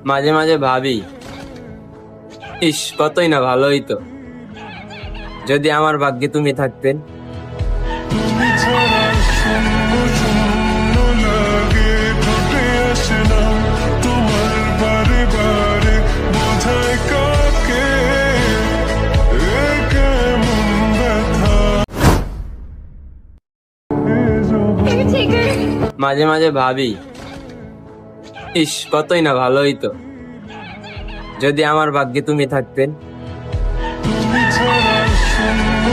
মাঝে মাঝে ভাবি, ইস কতই না ভালো হইতো যদি আমার ভাগ্যে তুমি থাকতেন। তুমি ছাড়া শূন্য শূন্য লাগে, ঘুটে আসে না তোমার বারে বারে, বোঝায় কাকে এ কেমন ব্যথা এ জবান। মাঝে মাঝে ভাবি, ইস কতই না ভালো হইতো যদি আমার ভাগ্যে তুমি থাকতেন। তুমি ছাড়া শূন্য